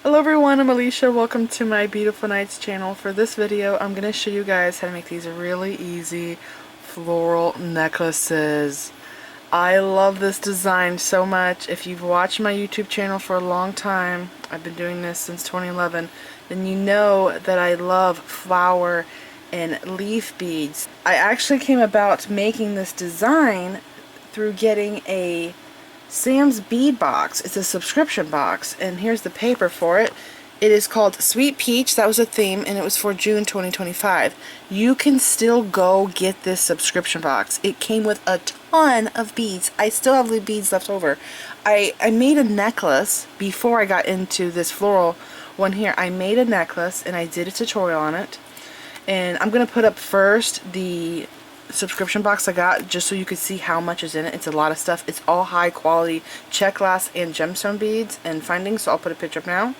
Hello everyone, I'm Alicia. Welcome to my Beautiful Nights channel. For this video, I'm going to show you guys how to make these really easy floral necklaces. I love this design so much. If you've watched my YouTube channel for a long time, I've been doing this since 2011, then you know that I love flower and leaf beads. I actually came about making this design through getting a Sam's Bead Box. It's a subscription box, and here's the paper for it. It is called Sweet Peach. That was a theme, and it was for June 2025. You can still go get this subscription box. It came with a ton of beads. I still have the beads left over. I made a necklace before I got into this floral one here. I made a necklace, and I did a tutorial on it. And I'm going to put up first the subscription box I got just so you could see how much is in it. It's a lot of stuff. It's all high quality Czech glass and gemstone beads and findings, so I'll put a picture up now.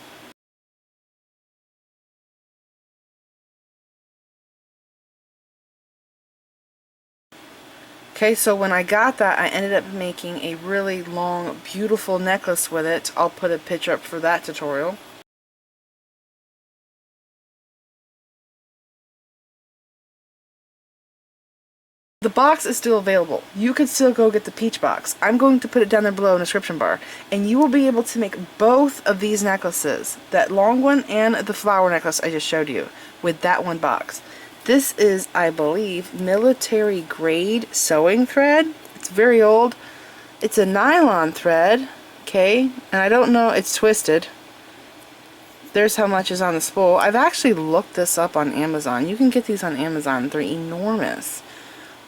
Okay, so when I got that, I ended up making a really long, beautiful necklace with it. I'll put a picture up for that tutorial. The box is still available. You can still go get the peach box. I'm going to put it down there below in the description bar. And you will be able to make both of these necklaces, that long one and the flower necklace I just showed you, with that one box. This is, I believe, military grade sewing thread. It's very old. It's a nylon thread, okay? And I don't know, it's twisted. There's how much is on the spool. I've actually looked this up on Amazon. You can get these on Amazon. They're enormous.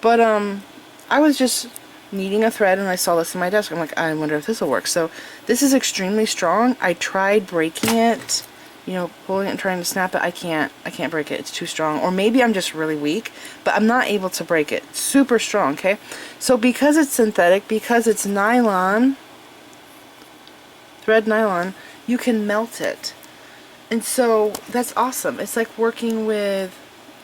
But I was just needing a thread and I saw this on my desk. I'm like, I wonder if this will work. So this is extremely strong. I tried breaking it, you know, pulling it and trying to snap it. I can't break it. It's too strong. Or maybe I'm just really weak, but I'm not able to break it. Super strong, okay? So because it's synthetic, because it's nylon, thread nylon, you can melt it. And so that's awesome. It's like working with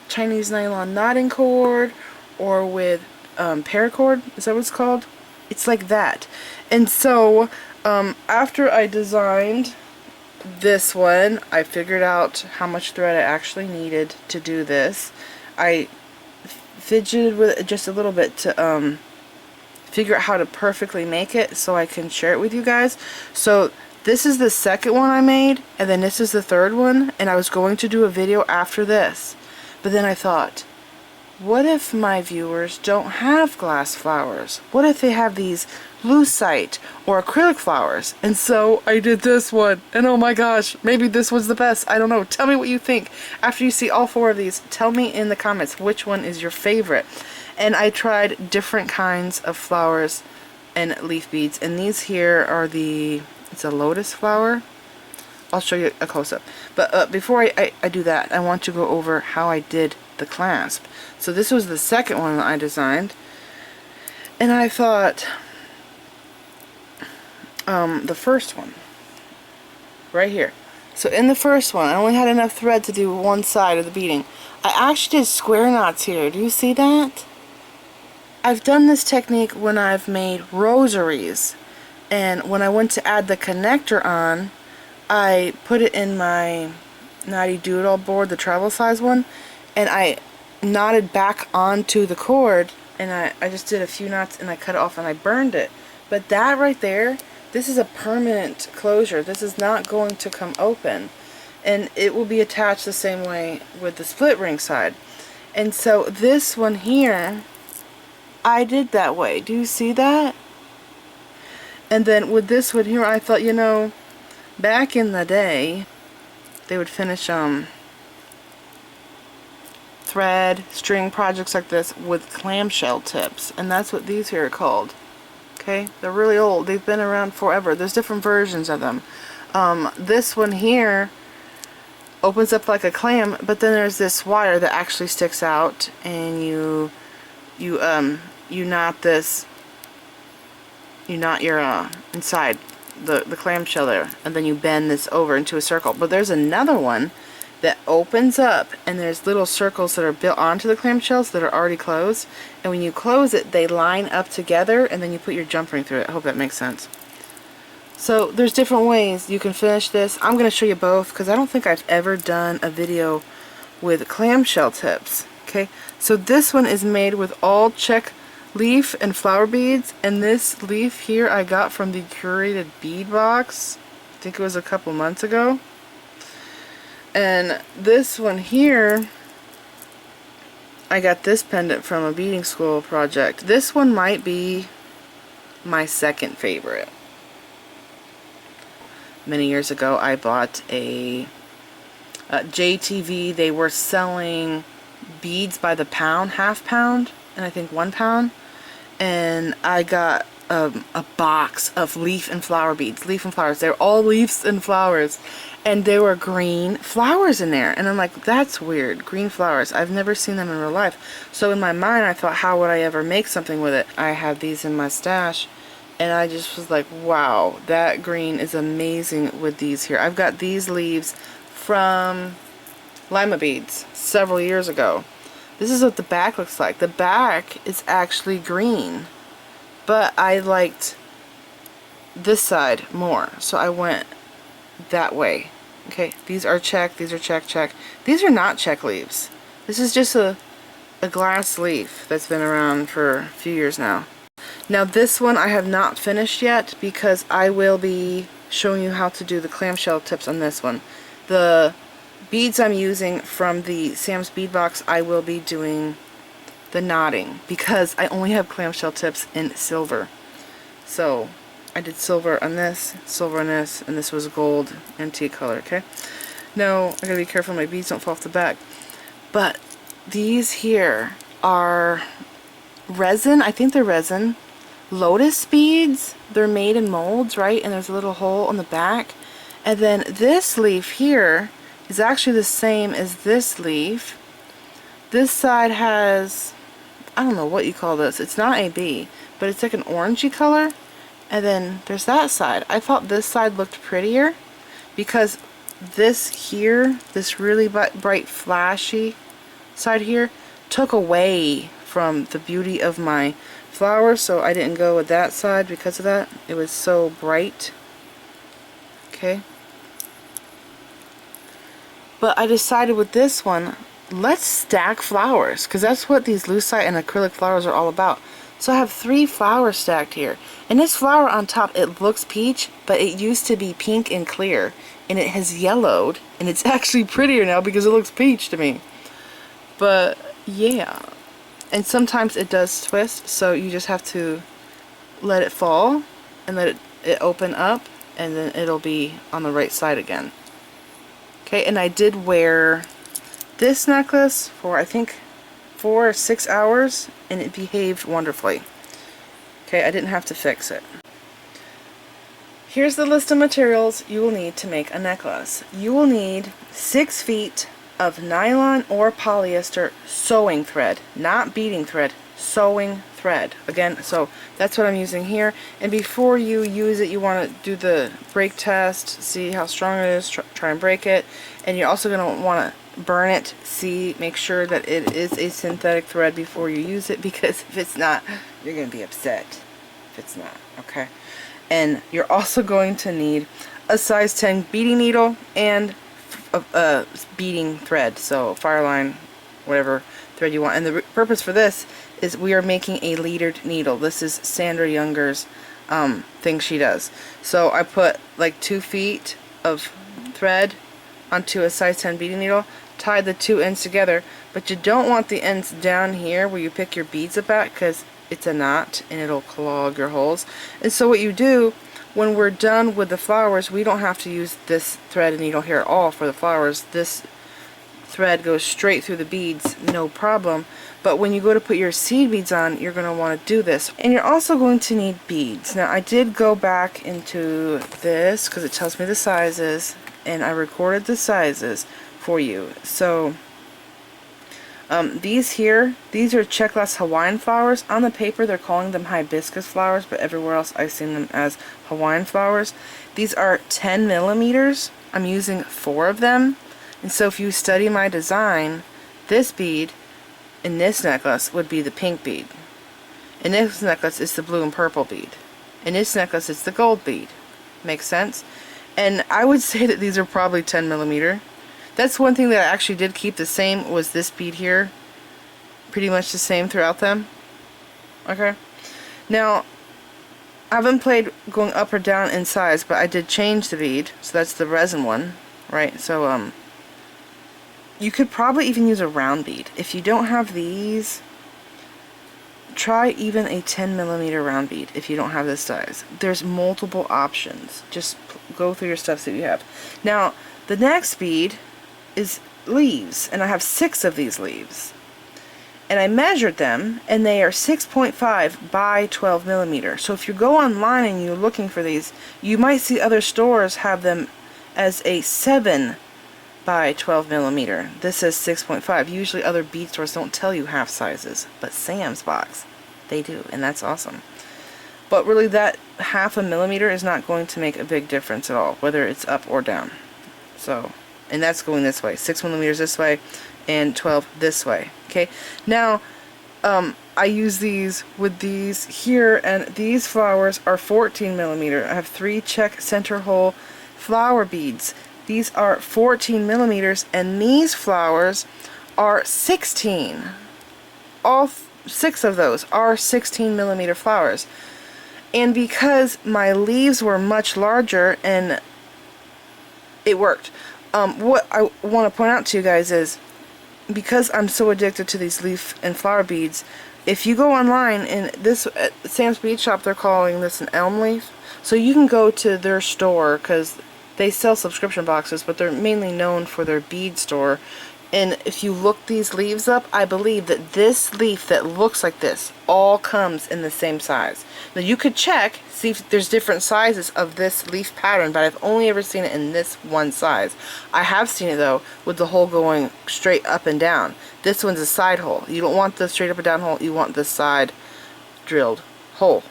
Chinese nylon knotting cord, or with paracord, is that what it's called? It's like that. And so after I designed this one, I figured out how much thread I actually needed to do this. I fidgeted with it just a little bit to figure out how to perfectly make it so I can share it with you guys. So this is the second one I made, and then this is the third one, and I was going to do a video after this, but then I thought, what if my viewers don't have glass flowers? What if they have these lucite or acrylic flowers? And so I did this one, and oh my gosh, maybe this was the best. I don't know. Tell me what you think. After you see all four of these, tell me in the comments which one is your favorite. And I tried different kinds of flowers and leaf beads, and these here are it's a lotus flower. I'll show you a close-up. But before I do that, I want to go over how I did the clasp. So this was the second one that I designed, and I thought the first one right here. So in the first one, I only had enough thread to do one side of the beading. I actually did square knots here. Do you see that? I've done this technique when I've made rosaries, and when I went to add the connector on, I put it in my Knotty Doodle board, the travel size one, and I knotted back onto the cord, and I just did a few knots and I cut it off and I burned it. But that right there, this is a permanent closure. This is not going to come open, and it will be attached the same way with the split ring side. And so this one here, I did that way. Do you see that? And then with this one here, I thought, you know, back in the day, they would finish thread, string projects like this with clamshell tips, and that's what these here are called. Okay, they're really old. They've been around forever. There's different versions of them. This one here opens up like a clam, but then there's this wire that actually sticks out, and you knot this. You knot your inside the clamshell there, and then you bend this over into a circle. But there's another one that opens up, and there's little circles that are built onto the clamshells that are already closed, and when you close it, they line up together, and then you put your jump ring through it. I hope that makes sense. So there's different ways you can finish this. I'm going to show you both because I don't think I've ever done a video with clamshell tips. Okay, so this one is made with all Czech leaf and flower beads, and this leaf here I got from the Curated Bead Box. I think it was a couple months ago. And this one here, I got this pendant from a beading school project. This one might be my second favorite. Many years ago I bought a JTV. They were selling beads by the pound, half pound, and I think 1 pound. And I got a box of leaf and flower beads. Leaf and flowers. They're all leaves and flowers. And there were green flowers in there. And I'm like, that's weird. Green flowers. I've never seen them in real life. So in my mind I thought, how would I ever make something with it? I have these in my stash. And I just was like, wow, that green is amazing with these here. I've got these leaves from lima beads several years ago. This is what the back looks like. The back is actually green, but I liked this side more, so I went that way. Okay, these are Czech, these are Czech. These are not Czech leaves. This is just a glass leaf that's been around for a few years now. Now this one I have not finished yet because I will be showing you how to do the clamshell tips on this one. The beads I'm using from the Sam's Bead Box, I will be doing the knotting because I only have clamshell tips in silver. So I did silver on this, silver on this, and this was gold antique color, okay? Now I gotta be careful my beads don't fall off the back. But these here are resin, I think they're resin, lotus beads. They're made in molds, right? And there's a little hole on the back. And then this leaf here is actually the same as this leaf. This side has, I don't know what you call this. It's not AB, but it's like an orangey color. And then there's that side. I thought this side looked prettier because this here, this really bright flashy side here, took away from the beauty of my flower, so I didn't go with that side because of that. It was so bright. Okay. But I decided with this one, let's stack flowers, because that's what these lucite and acrylic flowers are all about. So I have 3 flowers stacked here. And this flower on top, it looks peach, but it used to be pink and clear. And it has yellowed, and it's actually prettier now because it looks peach to me. But, yeah. And sometimes it does twist, so you just have to let it fall and let it open up, and then it'll be on the right side again. Okay, and I did wear this necklace for I think 4 or 6 hours, and it behaved wonderfully. Okay, I didn't have to fix it. Here's the list of materials you will need to make a necklace. You will need 6 feet of nylon or polyester sewing thread, not beading thread, sewing thread. Again, so that's what I'm using here. And before you use it, you want to do the break test, see how strong it is, try and break it. And you're also going to want to burn it, make sure that it is a synthetic thread before you use it, because if it's not, you're going to be upset if it's not, okay? And you're also going to need a size 10 beading needle and a beading thread, so fireline, whatever thread you want. And the purpose for this is we are making a leadered needle. This is Sandra Younger's thing she does. So I put like 2 feet of thread onto a size 10 beading needle, tie the 2 ends together, but you don't want the ends down here where you pick your beads up at, because it's a knot and it'll clog your holes. And so what you do when we're done with the flowers, we don't have to use this thread and needle here at all for the flowers. This thread goes straight through the beads, no problem. But when you go to put your seed beads on, you're going to want to do this. And you're also going to need beads. Now I did go back into this because it tells me the sizes, and I recorded the sizes for you. So these here, these are Czech Hawaiian flowers. On the paper they're calling them hibiscus flowers, but everywhere else I've seen them as Hawaiian flowers. These are 10 millimeters. I'm using 4 of them. And so if you study my design, this bead in this necklace would be the pink bead. In this necklace it's the blue and purple bead. In this necklace it's the gold bead. Makes sense. And I would say that these are probably 10 millimeter. That's one thing that I actually did keep the same, was this bead here. Pretty much the same throughout them. Okay. Now, I haven't played going up or down in size, but I did change the bead. So that's the resin one, right? So, you could probably even use a round bead. If you don't have these, try even a 10 millimeter round bead if you don't have this size. There's multiple options. Just go through your stuff so you have. Now, the next bead is leaves, and I have 6 of these leaves. And I measured them, and they are 6.5 by 12 millimeter. So if you go online and you're looking for these, you might see other stores have them as a 7 by 12 millimeter. This is 6.5. Usually other bead stores don't tell you half sizes, but Sam's Box, they do, and that's awesome. But really, that half a millimeter is not going to make a big difference at all, whether it's up or down. So, and that's going this way. 6 millimeters this way, and 12 this way. Okay. Now, I use these with these here, and these flowers are 14 millimeter. I have 3 Czech center hole flower beads. These are 14 millimeters, and these flowers are 16. All 6 of those are 16 millimeter flowers. And because my leaves were much larger, and it worked. What I want to point out to you guys is, because I'm so addicted to these leaf and flower beads, if you go online, and this at Sam's Bead Shop, they're calling this an elm leaf. So you can go to their store, because they sell subscription boxes, but they're mainly known for their bead store. And if you look these leaves up, I believe that this leaf that looks like this all comes in the same size. Now you could check, see if there's different sizes of this leaf pattern, but I've only ever seen it in this one size. I have seen it though with the hole going straight up and down. This one's a side hole. You don't want the straight up and down hole, you want the side drilled hole.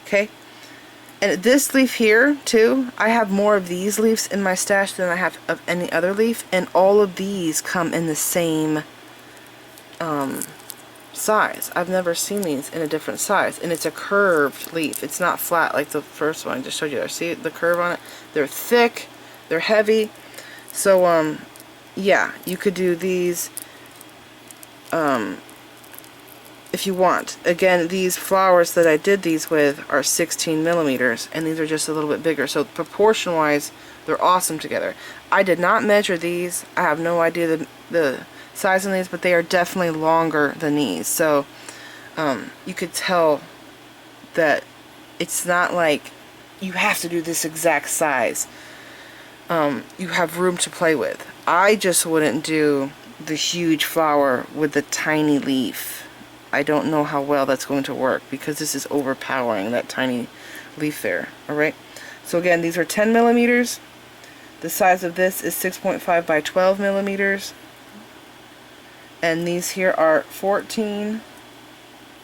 Okay? And this leaf here, too, I have more of these leaves in my stash than I have of any other leaf, and all of these come in the same size. I've never seen these in a different size, and it's a curved leaf. It's not flat like the first one I just showed you there. See the curve on it? They're thick, they're heavy, so, yeah, you could do these, if you want. Again, these flowers that I did these with are 16 millimeters, and these are just a little bit bigger. So proportion wise, they're awesome together. I did not measure these. I have no idea the size on these, but they are definitely longer than these. So you could tell that it's not like you have to do this exact size. You have room to play with. I just wouldn't do the huge flower with the tiny leaf. I don't know how well that's going to work, because this is overpowering that tiny leaf there. Alright, so again, these are 10 millimeters. The size of this is 6.5 by 12 millimeters, and these here are 14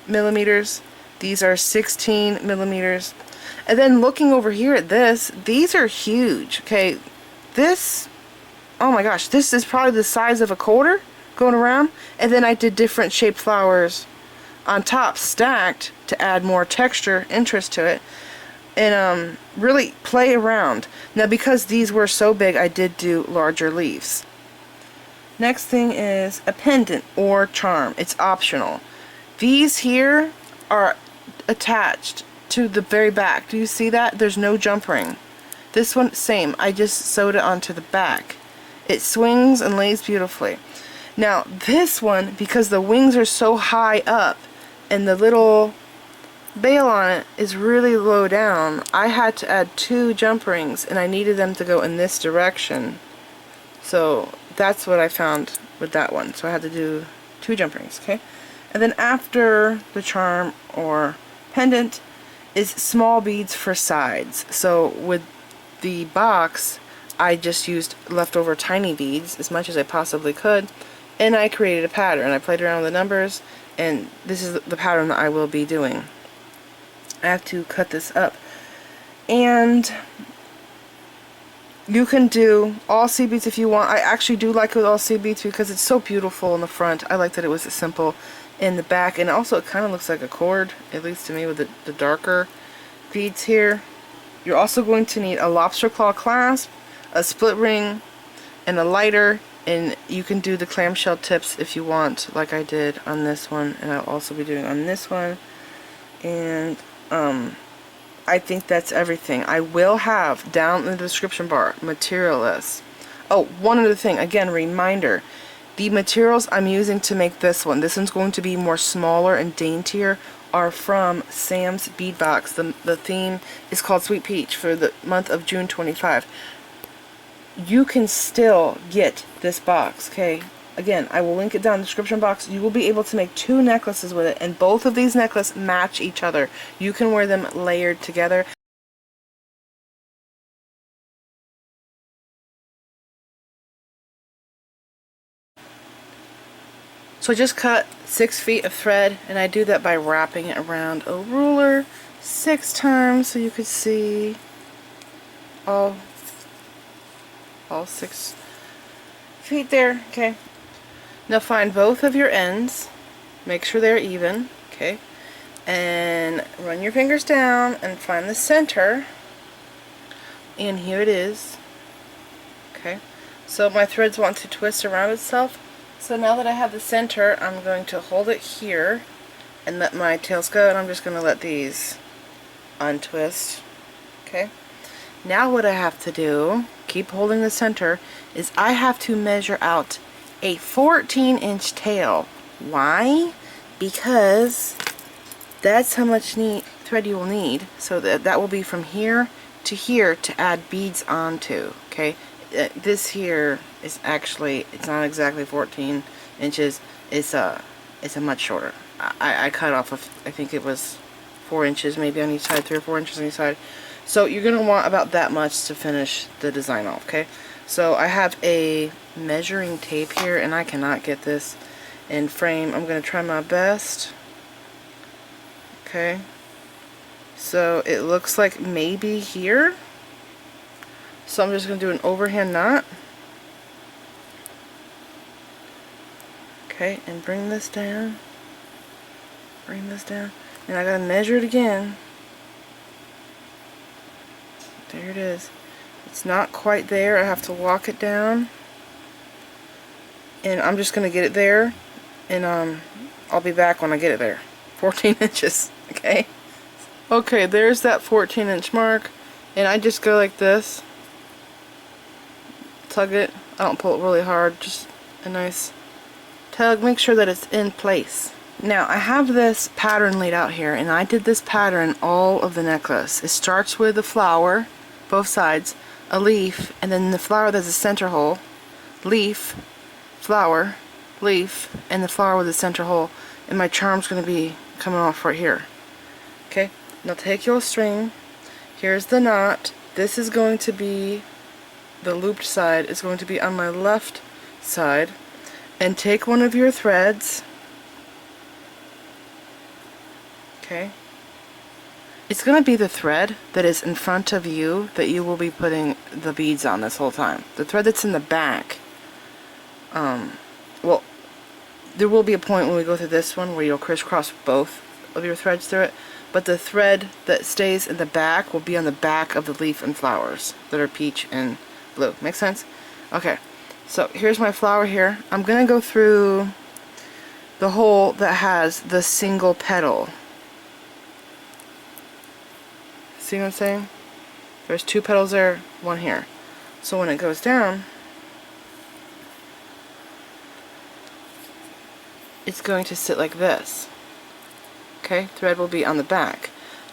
millimeters. These are 16 millimeters. And then looking over here at this, these are huge. Okay, this, oh my gosh, this is probably the size of a quarter going around. And then I did different shaped flowers on top, stacked, to add more texture, interest to it, and really play around. Now, because these were so big, I did do larger leaves. Next thing is a pendant or charm. It's optional. These here are attached to the very back. Do you see that? There's no jump ring. This one, same. I just sewed it onto the back. It swings and lays beautifully. Now, this one, because the wings are so high up, and the little bail on it is really low down, I had to add 2 jump rings, and I needed them to go in this direction. So that's what I found with that one. So I had to do 2 jump rings, okay? And then after the charm or pendant is small beads for sides. So with the box, I just used leftover tiny beads as much as I possibly could, and I created a pattern. I played around with the numbers, and this is the pattern that I will be doing. I have to cut this up. And you can do all seed beads if you want. I actually do like it with all seed beads because it's so beautiful in the front. I like that it was simple in the back, and also it kind of looks like a cord, at least to me, with the darker beads here. You're also going to need a lobster claw clasp, a split ring, and a lighter, and you can do the clamshell tips if you want, like I did on this one, and I'll also be doing on this one. And I think that's everything. I will have down in the description bar material list. Oh, one other thing, again, reminder. The materials I'm using to make this one's going to be more smaller and daintier, are from Sam's Bead Box. The theme is called Sweet Peach for the month of June 25. You can still get this box, okay? Again, I will link it down in the description box. You will be able to make 2 necklaces with it, and both of these necklaces match each other. You can wear them layered together. So I just cut 6 feet of thread, and I do that by wrapping it around a ruler 6 times so you could see all 6 feet there, okay? Now find both of your ends, make sure they're even, okay? And run your fingers down and find the center, and here it is, okay? So my threads want to twist around itself. So now that I have the center, I'm going to hold it here and let my tails go, and I'm just going to let these untwist, okay? Now what I have to do, keep holding the center, is I have to measure out a 14-inch tail. Why? Because that's how much thread you will need. So that will be from here to add beads onto, okay? This here is actually, it's not exactly 14 inches. It's a much shorter. I cut off of, I think it was 4 inches maybe on each side, 3 or 4 inches on each side. So you're going to want about that much to finish the design off, okay? So I have a measuring tape here, and I cannot get this in frame. I'm going to try my best. Okay. So it looks like maybe here. So I'm just going to do an overhand knot. Okay, and bring this down. Bring this down. And I got to measure it again. There it is. It's not quite there. I have to walk it down. And I'm just going to get it there. And I'll be back when I get it there. 14 inches. Okay? Okay, there's that 14-inch mark. And I just go like this. Tug it. I don't pull it really hard. Just a nice tug. Make sure that it's in place. Now, I have this pattern laid out here. And I did this pattern all of the necklace. It starts with a flower, both sides, a leaf, and then the flower that's a center hole, leaf, flower, leaf, and the flower with a center hole, and my charm's going to be coming off right here. Okay, now take your string, here's the knot, this is going to be, the looped side is going to be on my left side, and take one of your threads, okay, it's going to be the thread that is in front of you that you will be putting the beads on this whole time. The thread that's in the back, well, there will be a point when we go through this one where you'll crisscross both of your threads through it, but the thread that stays in the back will be on the back of the leaf and flowers that are peach and blue. Make sense? Okay, so here's my flower here. I'm going to go through the hole that has the single petal. See what I'm saying? There's 2 petals there, 1 here. So when it goes down, it's going to sit like this. Okay, thread will be on the back.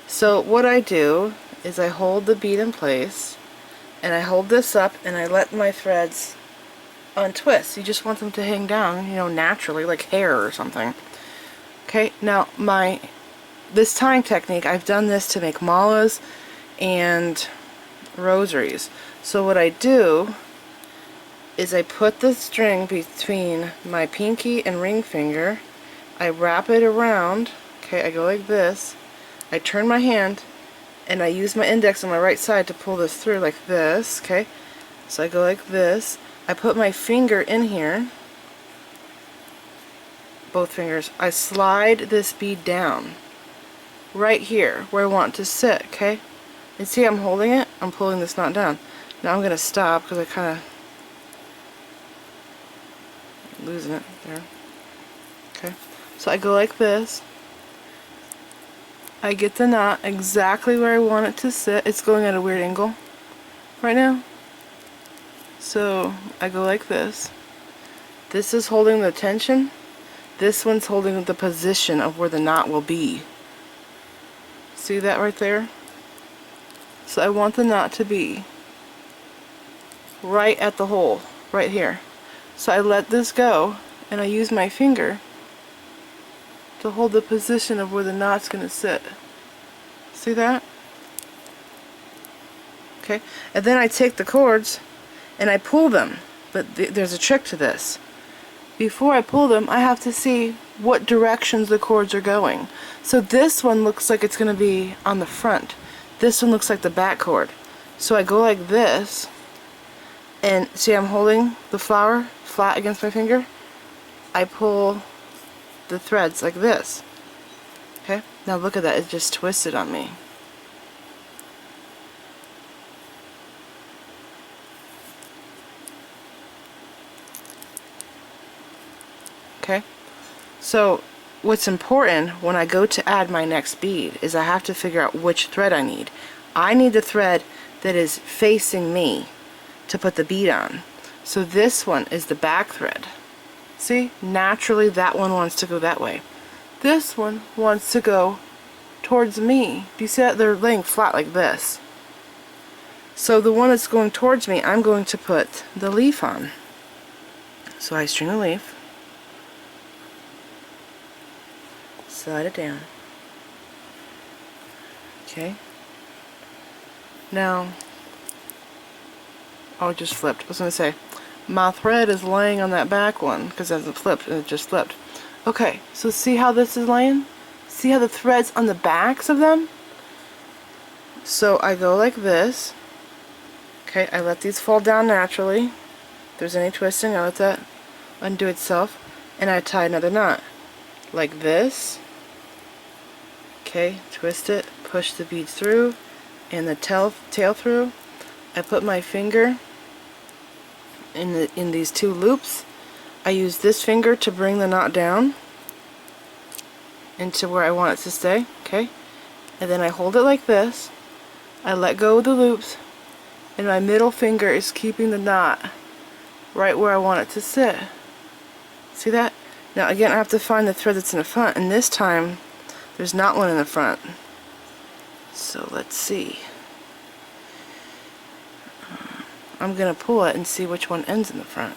So what I do is I hold the bead in place, and I hold this up, and I let my threads untwist. You just want them to hang down, you know, naturally, like hair or something. Okay, now this tying technique, I've done this to make malas and rosaries. So what I do is I put the string between my pinky and ring finger, I wrap it around, okay, I go like this, I turn my hand, and I use my index on my right side to pull this through like this, okay, so I go like this, I put my finger in here, both fingers, I slide this bead down right here where I want it to sit, okay? And see, I'm holding it, I'm pulling this knot down. Now I'm going to stop because I kind of losing it there. Okay, so I go like this. I get the knot exactly where I want it to sit. It's going at a weird angle right now. So I go like this. This is holding the tension. This one's holding the position of where the knot will be. See that right there? So I want the knot to be right at the hole, right here. So I let this go and I use my finger to hold the position of where the knot's going to sit. See that? Okay, and then I take the cords and I pull them, but there's a trick to this. Before I pull them, I have to see what directions the cords are going. So this one looks like it's going to be on the front. This one looks like the back cord. So I go like this, and see, I'm holding the flower flat against my finger. I pull the threads like this. Okay, now look at that, it just twisted on me. Okay, so what's important when I go to add my next bead is I have to figure out which thread I need. I need the thread that is facing me to put the bead on. So this one is the back thread. See, naturally that one wants to go that way. This one wants to go towards me. Do you see that? They're laying flat like this. So the one that's going towards me, I'm going to put the leaf on. So I string a leaf. Slide it down. Okay. Now, oh, it just flipped. I was going to say, my thread is laying on that back one because it hasn't flipped, and it just flipped. Okay, so see how this is laying? See how the thread's on the backs of them? So I go like this. Okay, I let these fall down naturally. If there's any twisting, I let that undo itself, and I tie another knot. Like this. Okay, twist it, push the bead through, and the tail through. I put my finger in these two loops. I use this finger to bring the knot down into where I want it to stay. Okay, and then I hold it like this. I let go of the loops, and my middle finger is keeping the knot right where I want it to sit. See that? Now again, I have to find the thread that's in the front, and this time there's not one in the front. So let's see. I'm going to pull it and see which one ends in the front.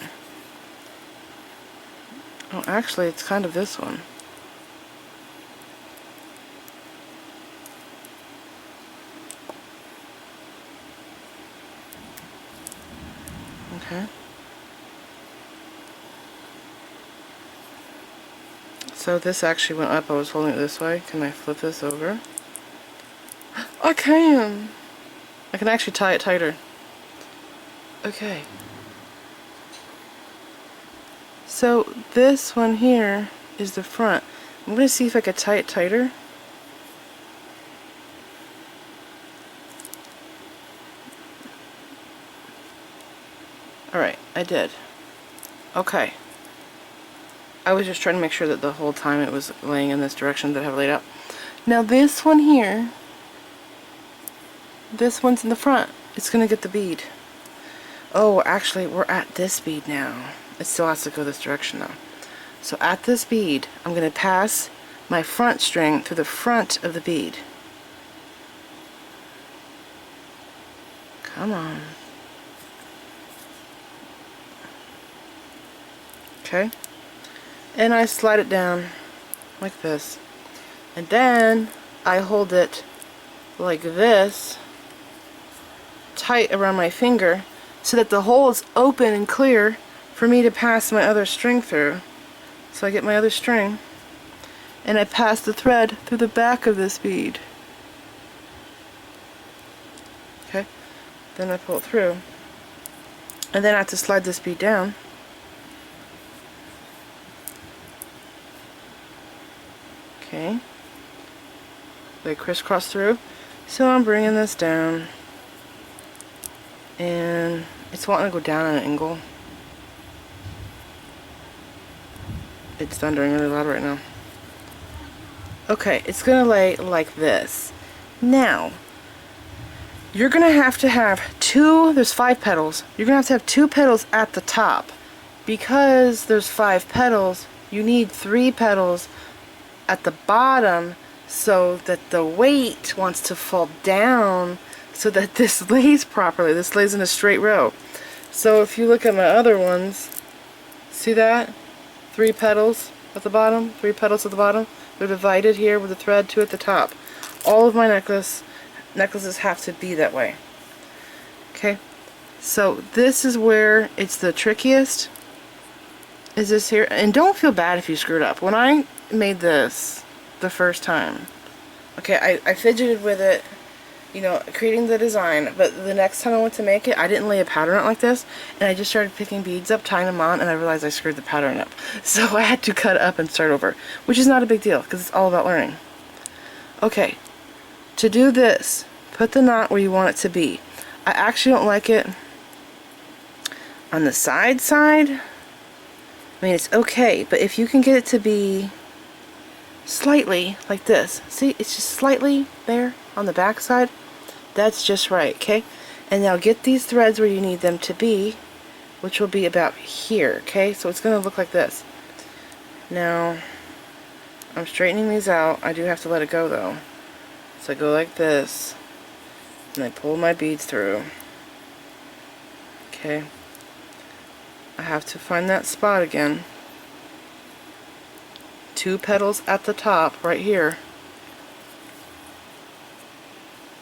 Oh, actually, it's kind of this one. Okay. So this actually went up. I was holding it this way. Can I flip this over? I can! I can actually tie it tighter. Okay. So this one here is the front. I'm going to see if I can tie it tighter. Alright, I did. Okay. I was just trying to make sure that the whole time it was laying in this direction that I have laid out. Now this one here, this one's in the front. It's going to get the bead. Oh, actually, we're at this bead now. It still has to go this direction though. So at this bead, I'm going to pass my front string through the front of the bead. Come on. Okay. And I slide it down like this. And then I hold it like this, tight around my finger, so that the hole is open and clear for me to pass my other string through. So I get my other string, and I pass the thread through the back of this bead. Okay, then I pull it through. And then I have to slide this bead down. Okay. They crisscross through. So I'm bringing this down, and it's wanting to go down at an angle. It's thundering really loud right now. Okay, it's gonna lay like this. Now, you're gonna have to have there's 5 petals. You're gonna have to have 2 petals at the top. Because there's 5 petals, you need 3 petals at the bottom so that the weight wants to fall down so that this lays properly. This lays in a straight row. So if you look at my other ones, see that? 3 petals at the bottom, 3 petals at the bottom. They're divided here with a thread, 2 at the top. All of my necklaces have to be that way. Okay, so this is where it's the trickiest, is this here. And don't feel bad if you screwed up. When I made this the first time, okay, I fidgeted with it, you know, creating the design, but the next time I went to make it, I didn't lay a pattern out like this, and I just started picking beads up, tying them on, and I realized I screwed the pattern up. So I had to cut it up and start over, which is not a big deal, because it's all about learning. Okay, to do this, put the knot where you want it to be. I actually don't like it on the side. I mean, it's okay, but if you can get it to be slightly like this, see, it's just slightly there on the back side, that's just right. Okay, and now get these threads where you need them to be, which will be about here. Okay, so it's going to look like this. Now I'm straightening these out. I do have to let it go though, so I go like this and I pull my beads through. Okay, I have to find that spot again. 2 petals at the top right here.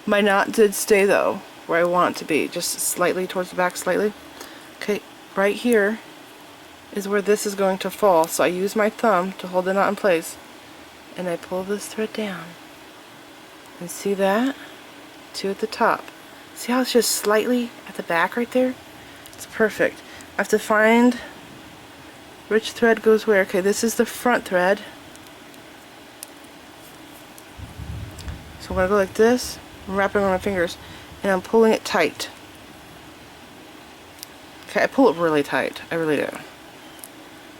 My knot did stay though where I want it to be, just slightly towards the back, slightly. Okay, right here is where this is going to fall, so I use my thumb to hold the knot in place and I pull this thread down, and see that? 2 at the top. See how it's just slightly at the back right there? It's perfect. I have to find which thread goes where. Okay, this is the front thread. So I'm going to go like this, I'm wrapping on my fingers, and I'm pulling it tight. Okay, I pull it really tight. I really do.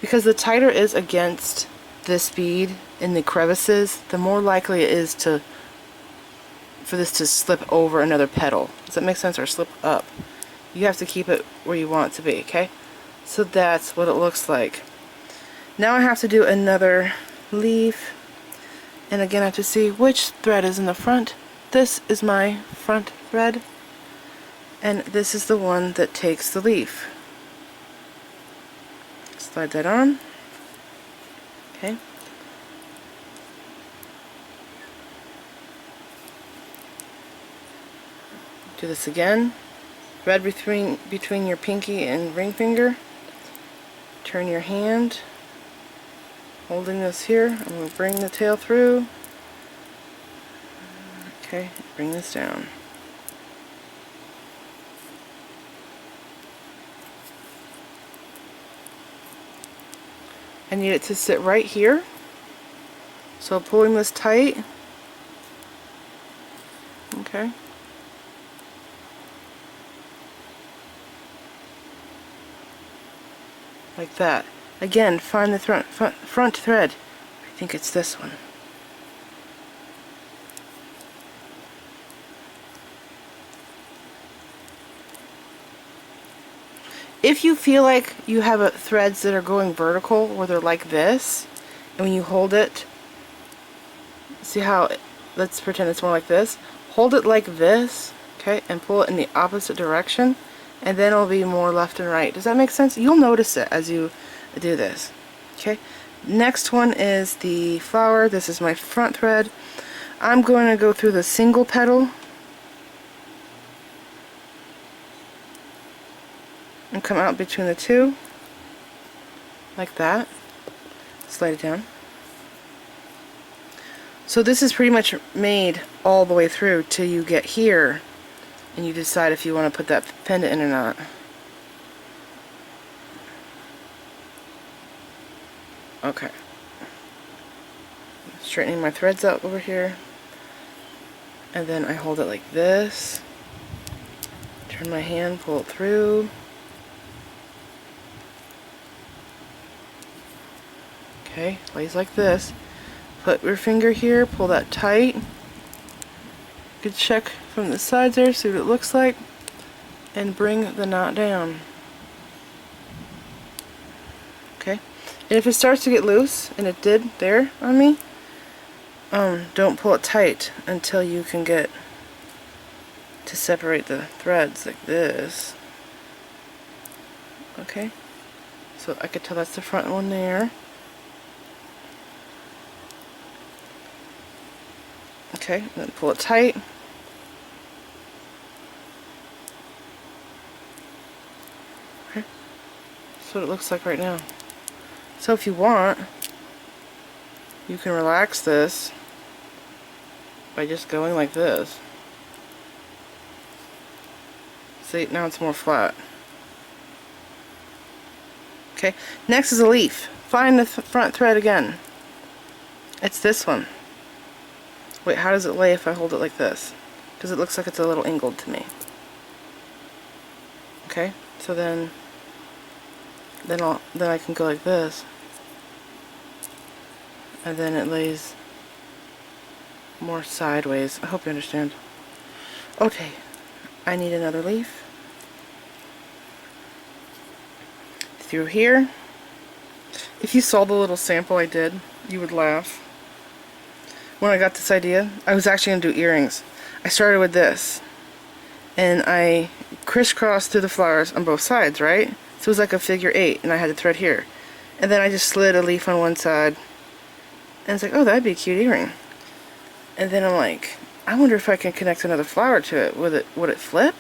Because the tighter it is against this bead in the crevices, the more likely it is for this to slip over another petal. Does that make sense? Or slip up. You have to keep it where you want it to be, okay? So that's what it looks like. Now I have to do another leaf, and again I have to see which thread is in the front. This is my front thread, and this is the one that takes the leaf. Slide that on. Okay. Do this again. Thread between your pinky and ring finger. Turn your hand. Holding this here, I'm going to bring the tail through. Okay, bring this down. I need it to sit right here. So pulling this tight. Okay. Like that. Again, find the front thread. I think it's this one. If you feel like you have threads that are going vertical, where they're like this, and when you hold it, see how, let's pretend it's more like this. Hold it like this, okay, and pull it in the opposite direction, and then it'll be more left and right. Does that make sense? You'll notice it as you do this. Okay, next one is the flower. This is my front thread. I'm going to go through the single petal and come out between the 2 like that. Slide it down. So this is pretty much made all the way through till you get here and you decide if you want to put that pendant in or not. Okay. Straightening my threads out over here. and then I hold it like this, turn my hand, pull it through. Okay, lays like this. Put your finger here, pull that tight. You can check from the sides there, see what it looks like, and bring the knot down. Okay, and if it starts to get loose, and it did there on me, don't pull it tight until you can get to separate the threads like this. Okay, so I could tell that's the front one there. Okay, and then pull it tight. Okay, that's what it looks like right now. So if you want, you can relax this by just going like this. See, now it's more flat. Okay, next is a leaf. Find the front thread again. It's this one. Wait, how does it lay if I hold it like this? Because it looks like it's a little angled to me. Okay, so then I can go like this, and then it lays more sideways. I hope you understand. Okay, I need another leaf. Through here. If you saw the little sample I did, you would laugh. When I got this idea, I was actually going to do earrings. I started with this, and I crisscrossed through the flowers on both sides, right? So it was like a figure 8, and I had a thread here. And then I just slid a leaf on one side, and it's like, oh, that'd be a cute earring. And then I'm like, I wonder if I can connect another flower to it. Would it flip?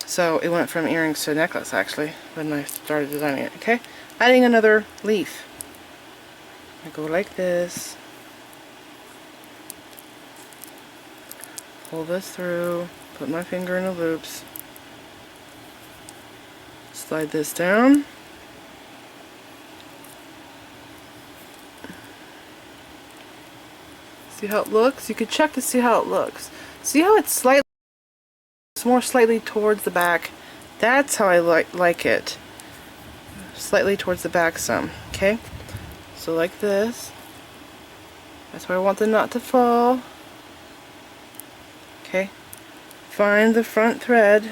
So it went from earrings to necklace, actually, when I started designing it. Okay, adding another leaf. I go like this. Pull this through, put my finger in the loops, slide this down, see how it looks? You can check to see how it looks. See how it's more slightly towards the back? That's how I like it. Slightly towards the back some, okay? So like this. That's where I want the knot to fall. Okay, find the front thread.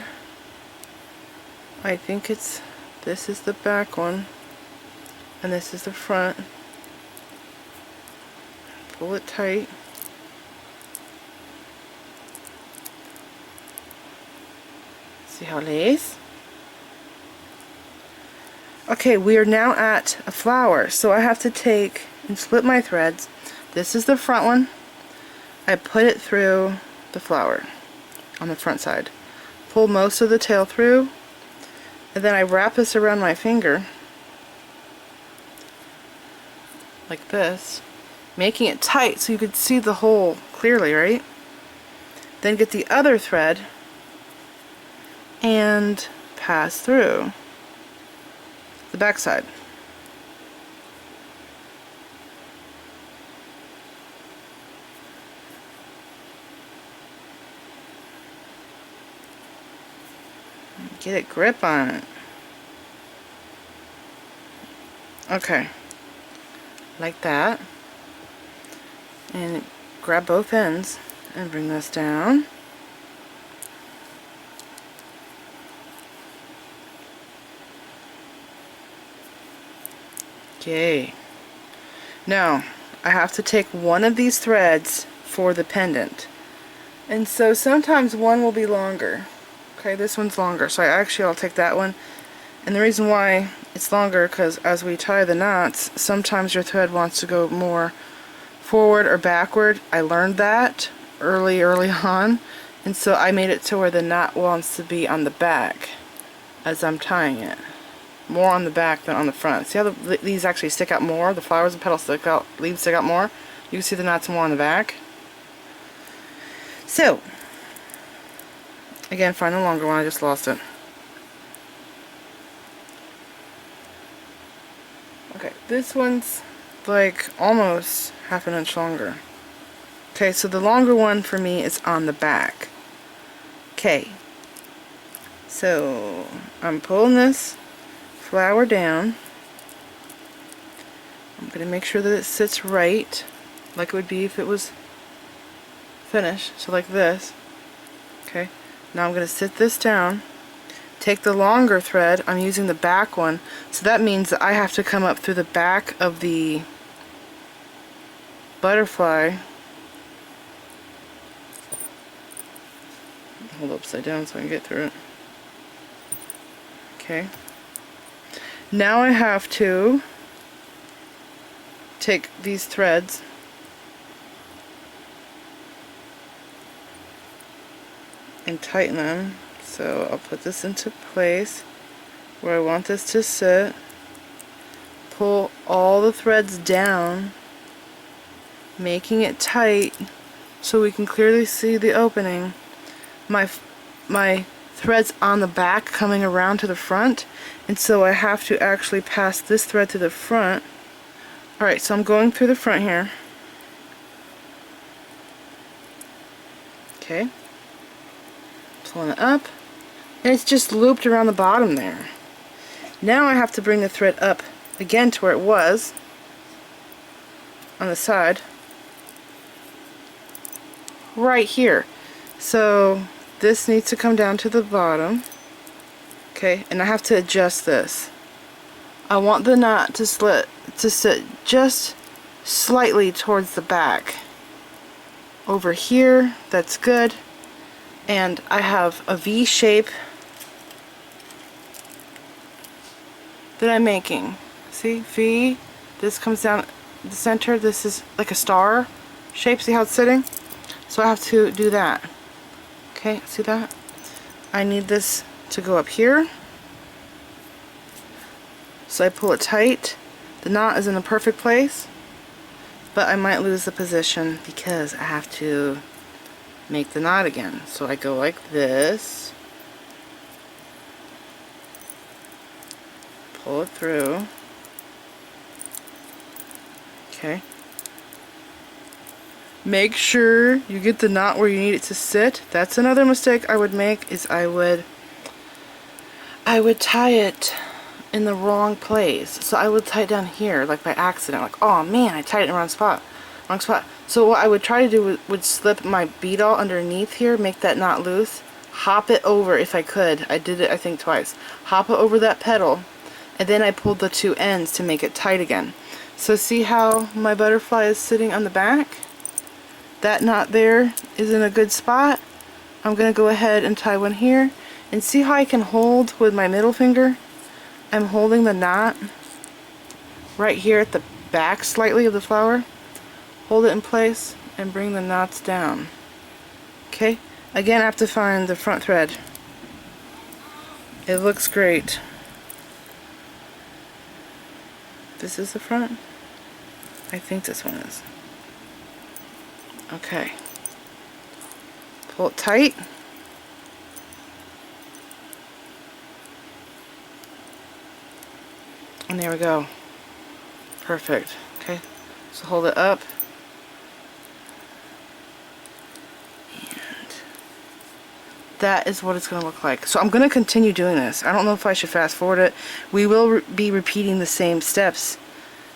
I think this is the back one, and this is the front. Pull it tight. See how it lays? Okay, we are now at a flower, so I have to take and split my threads. This is the front one. I put it through the flower on the front side. Pull most of the tail through, and then I wrap this around my finger like this, making it tight so you could see the hole clearly, right? Then get the other thread and pass through the back side. Get a grip on it. Okay, like that. And grab both ends and bring this down. Okay. Now, I have to take one of these threads for the pendant. And so sometimes one will be longer. Okay, this one's longer, so I'll take that one. And the reason why it's longer, because as we tie the knots, sometimes your thread wants to go more forward or backward. I learned that early on, and so I made it to where the knot wants to be on the back as I'm tying it. More on the back than on the front. See how these actually stick out more? The flowers and petals stick out, leaves stick out more? You can see the knots more on the back. So, again, find the longer one. I just lost it. Okay, this one's like almost half an inch longer. Okay, so the longer one for me is on the back. Okay, so I'm pulling this flower down. I'm going to make sure that it sits right, like it would be if it was finished. So like this. Okay, now I'm going to sit this down, take the longer thread. I'm using the back one, so that means that I have to come up through the back of the butterfly. Hold it upside down so I can get through it. Okay. Now I have to take these threads and tighten them. So I'll put this into place where I want this to sit. Pull all the threads down, making it tight so we can clearly see the opening. My thread's on the back coming around to the front, and so I have to actually pass this thread to the front. Alright, so I'm going through the front here. Okay. Pulling it up, and it's just looped around the bottom there. Now I have to bring the thread up again to where it was on the side, right here. So this needs to come down to the bottom. Okay, and I have to adjust this. I want the knot to sit just slightly towards the back. Over here, that's good. And I have a V shape that I'm making. See, V, this comes down the center, this is like a star shape, see how it's sitting? So I have to do that. Okay, see that? I need this to go up here. So I pull it tight. The knot is in a perfect place, but I might lose the position because I have to make the knot again. So I go like this, pull it through. Okay. Make sure you get the knot where you need it to sit. That's another mistake I would make, is I would tie it in the wrong place. So I would tie it down here, like by accident, like, oh man, I tied it in the wrong spot. So what I would try to do would slip my bead all underneath here, make that knot loose, hop it over if I could. I did it I think twice. Hop it over that petal, and then I pulled the two ends to make it tight again. So see how my butterfly is sitting on the back? That knot there is in a good spot. I'm going to go ahead and tie one here, and see how I can hold with my middle finger? I'm holding the knot right here at the back slightly of the flower. Hold it in place and bring the knots down. Okay, again I have to find the front thread. It looks great. This is the front? I think this one is. Okay. Pull it tight. And there we go. Perfect. Okay, so hold it up. And that is what it's going to look like. So I'm going to continue doing this. I don't know if I should fast forward it. We will be repeating the same steps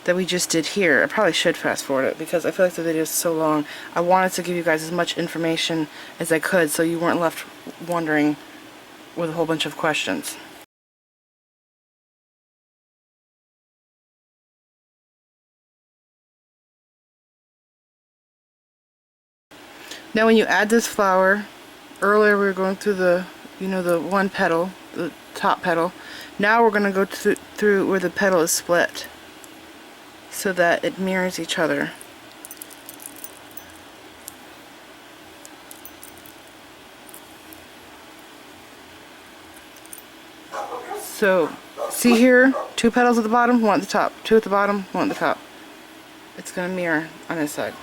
that we just did here. I probably should fast forward it because I feel like the video is so long. I wanted to give you guys as much information as I could so you weren't left wondering with a whole bunch of questions. Now when you add this flower, earlier we were going through the, the one petal, the top petal. Now we're going to go through where the petal is split so that it mirrors each other. So see here, two petals at the bottom, one at the top, two at the bottom, one at the top. It's going to mirror on this side.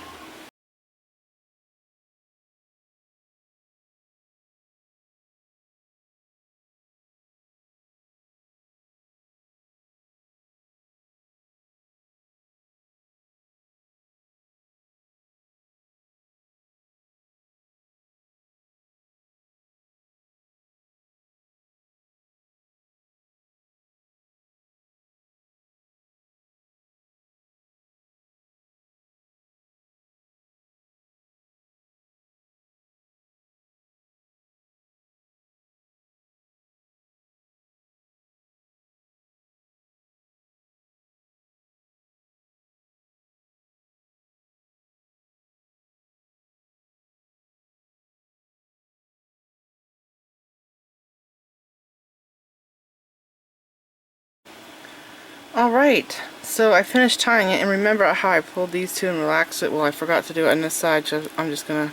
Alright, so I finished tying it, and remember how I pulled these two and relaxed it? Well, I forgot to do it on this side, so I'm just gonna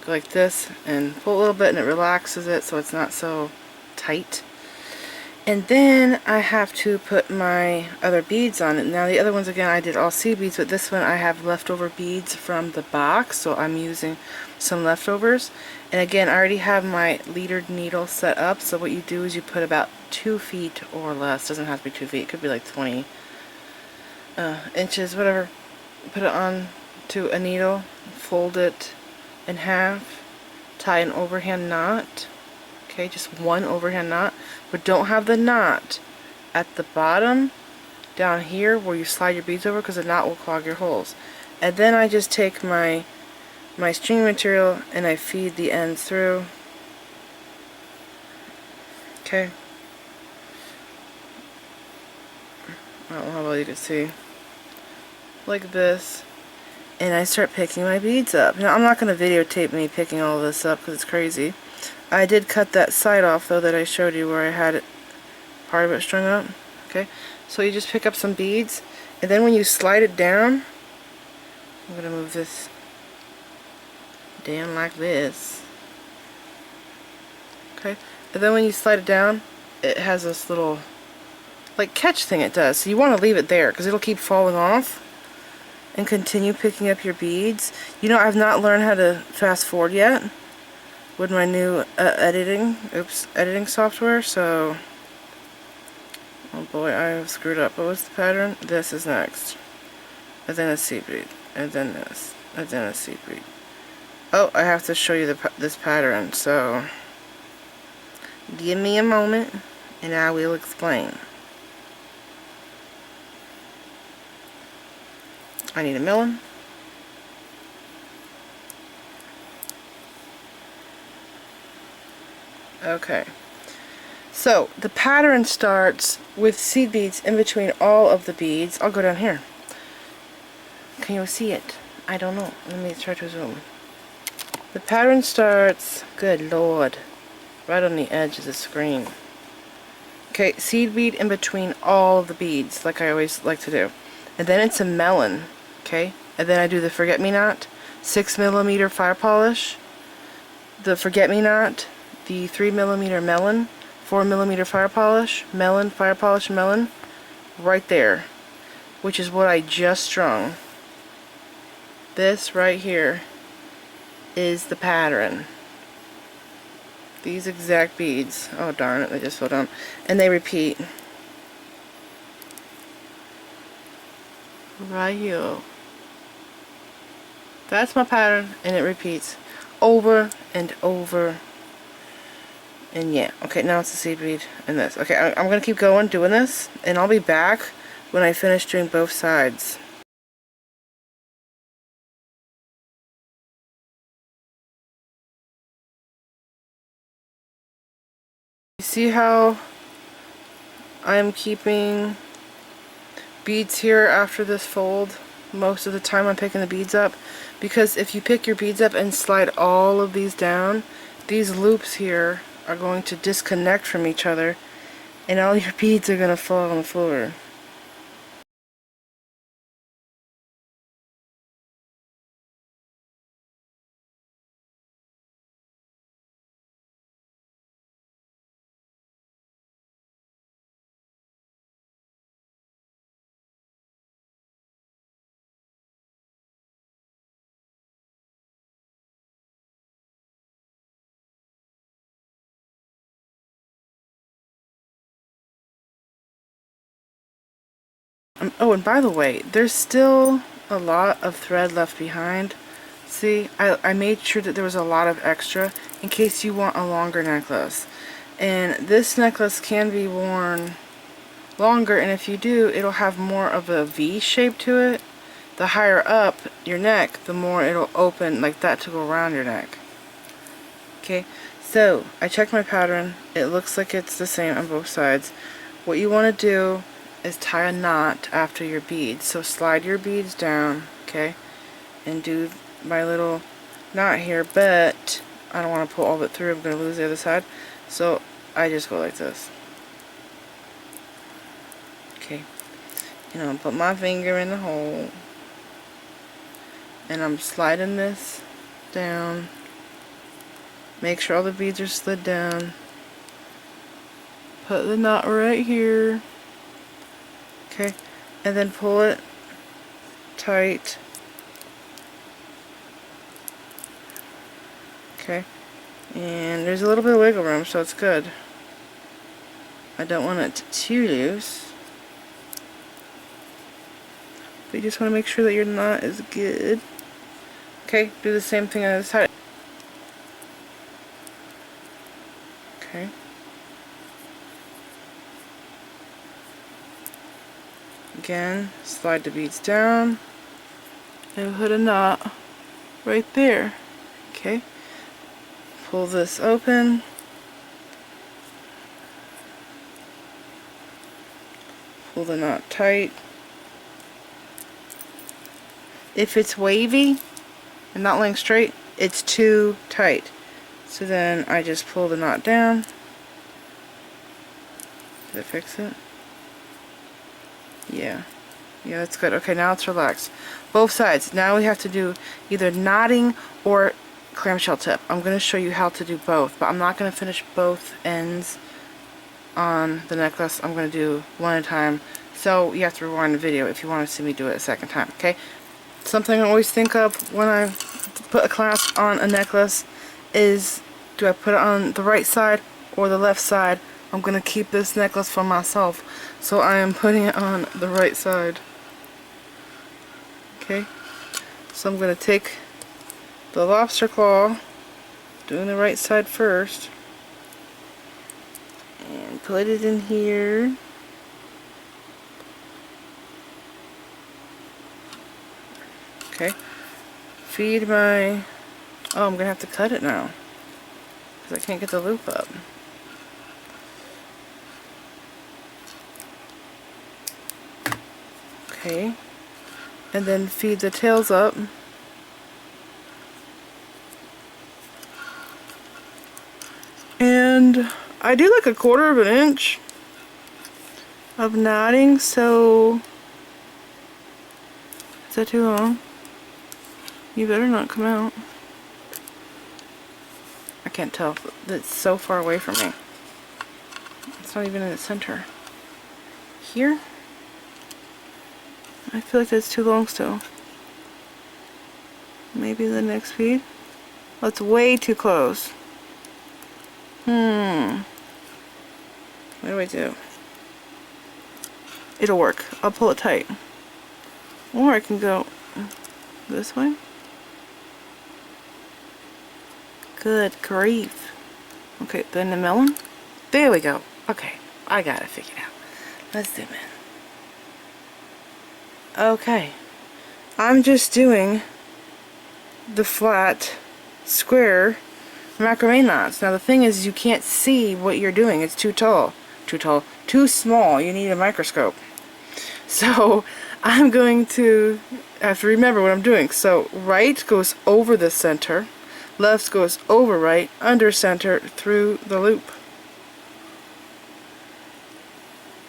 go like this and pull a little bit, and it relaxes it so it's not so tight. And then I have to put my other beads on it. Now the other ones, again, I did all seed beads, but this one I have leftover beads from the box, so I'm using some leftovers. And again, I already have my leadered needle set up, so what you do is you put about 2 feet or less. Doesn't have to be 2 feet, it could be like 20 inches, whatever. Put it on to a needle, fold it in half, tie an overhand knot. Okay, just one overhand knot, but don't have the knot at the bottom down here where you slide your beads over, because the knot will clog your holes. And then I just take my string material and I feed the ends through. Okay. I don't know how well you can see. Like this. And I start picking my beads up. Now I'm not going to videotape me picking all this up because it's crazy. I did cut that side off though that I showed you where I had it, part of it strung up. Okay, so you just pick up some beads, and then when you slide it down, I'm going to move this down like this. Okay, and then when you slide it down, it has this little like catch thing it does. So you want to leave it there because it'll keep falling off. And continue picking up your beads. You know, I've not learned how to fast forward yet with my new editing software, so oh boy, I have screwed up. What was the pattern? This is next, and then a seed bead, and then this, and then a seed bead. Oh, I have to show you this pattern, so give me a moment and I will explain. I need a melon. Okay, so the pattern starts with seed beads in between all of the beads. I'll go down here. Can you see it? I don't know. Let me try to zoom. The pattern starts, good lord, right on the edge of the screen. Okay, seed bead in between all of the beads, like I always like to do. And then it's a melon, okay? And then I do the forget-me-not, 6mm fire polish, the forget-me-not, the 3mm melon, 4mm fire polish, melon, fire polish, melon, right there, which is what I just strung. This right here is the pattern. These exact beads. Oh darn it, they just fell down. And they repeat. Right here. That's my pattern, and it repeats over and over. And yeah, okay, now it's a seed bead and this. Okay, I'm going to keep going doing this, and I'll be back when I finish doing both sides. You see how I'm keeping beads here after this fold? Most of the time I'm picking the beads up, because if you pick your beads up and slide all of these down, these loops here are going to disconnect from each other, and all your beads are going to fall on the floor. Oh, and by the way, there's still a lot of thread left behind. See, I made sure that there was a lot of extra in case you want a longer necklace. And this necklace can be worn longer, and if you do, it'll have more of a V shape to it. The higher up your neck, the more it'll open like that to go around your neck. Okay, so I checked my pattern. It looks like it's the same on both sides. What you want to do is tie a knot after your beads. So slide your beads down, okay, and do my little knot here, but I don't want to pull all of it through. I'm going to lose the other side. So I just go like this. Okay. And I'm gonna put my finger in the hole. And I'm sliding this down. Make sure all the beads are slid down. Put the knot right here. Okay. And then pull it tight. Okay. And there's a little bit of wiggle room, so it's good. I don't want it too loose. But you just want to make sure that your knot is good. Okay, do the same thing on the other side. Okay. Again, slide the beads down and put a knot right there. Okay. Pull this open. Pull the knot tight. If it's wavy and not laying straight, it's too tight. So then I just pull the knot down. Did it fix it? Yeah. Yeah, that's good. Okay, now it's relaxed. Both sides. Now we have to do either knotting or clamshell tip. I'm going to show you how to do both, but I'm not going to finish both ends on the necklace. I'm going to do one at a time. So you have to rewind the video if you want to see me do it a second time, okay? Something I always think of when I put a clasp on a necklace is, do I put it on the right side or the left side? I'm going to keep this necklace for myself, so I am putting it on the right side. Okay, so I'm going to take the lobster claw, doing the right side first, and put it in here. Okay, feed my, oh, I'm going to have to cut it now, because I can't get the loop up. Okay, and then feed the tails up. And I do like 1/4 of an inch of knotting, so is that too long? You better not come out. I can't tell. It's so far away from me. It's not even in the center. Here? I feel like that's too long still. Maybe the next bead? That's way too close. What do I do? It'll work. I'll pull it tight. Or I can go this way. Good grief. Okay, then the melon. There we go. Okay, I got it figured out. Let's zoom in. Okay, I'm just doing the flat square macrame knots. Now the thing is, you can't see what you're doing. It's too tall. Too small. You need a microscope. So I'm going to have to remember what I'm doing. So right goes over the center, left goes over right, under center, through the loop.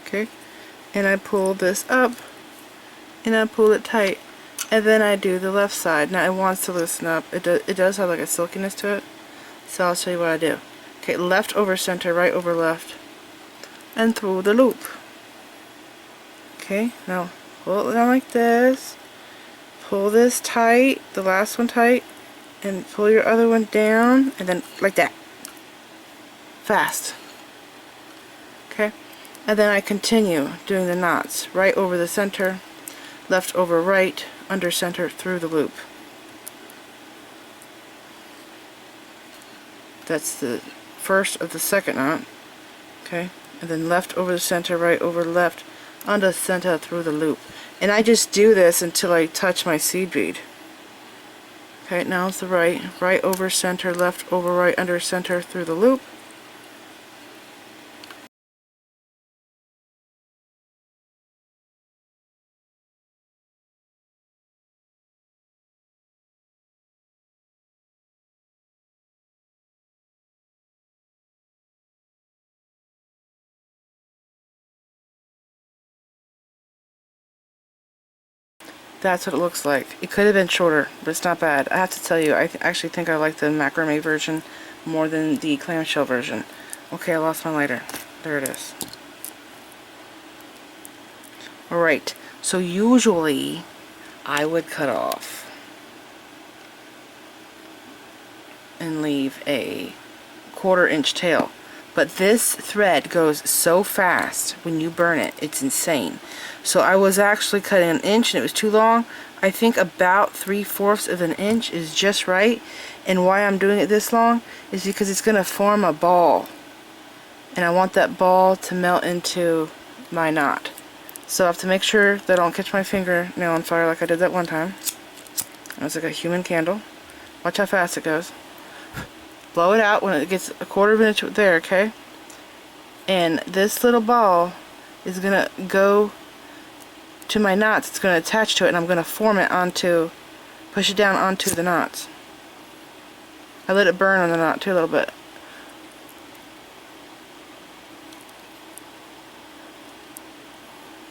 Okay, and I pull this up and I pull it tight, and then I do the left side. Now it wants to loosen up. It does have like a silkiness to it, so I'll show you what I do. Okay, left over center, right over left, and through the loop. Okay, now pull it down like this, pull this tight, the last one tight, and pull your other one down, and then like that. Fast. Okay, and then I continue doing the knots. Right over the center, left over right, under center, through the loop. That's the first of the second knot. Okay, and then left over the center, right over left, under center, through the loop. And I just do this until I touch my seed bead. Okay, now it's the right, right over center, left over right, under center, through the loop. That's what it looks like. It could have been shorter, but it's not bad. I have to tell you, I actually think I like the macrame version more than the clamshell version. Okay, I lost my lighter. There it is. Alright, so usually I would cut off and leave a 1/4 inch tail. But this thread goes so fast when you burn it, it's insane. So I was actually cutting 1 inch and it was too long. I think about 3/4 of an inch is just right. And why I'm doing it this long is because it's going to form a ball. And I want that ball to melt into my knot. So I have to make sure that I don't catch my fingernail on fire like I did that one time. It was like a human candle. Watch how fast it goes. Blow it out when it gets 1/4 of an inch there, okay? And this little ball is gonna go to my knots. It's gonna attach to it, and I'm gonna form it onto, push it down onto the knots. I let it burn on the knot too a little bit.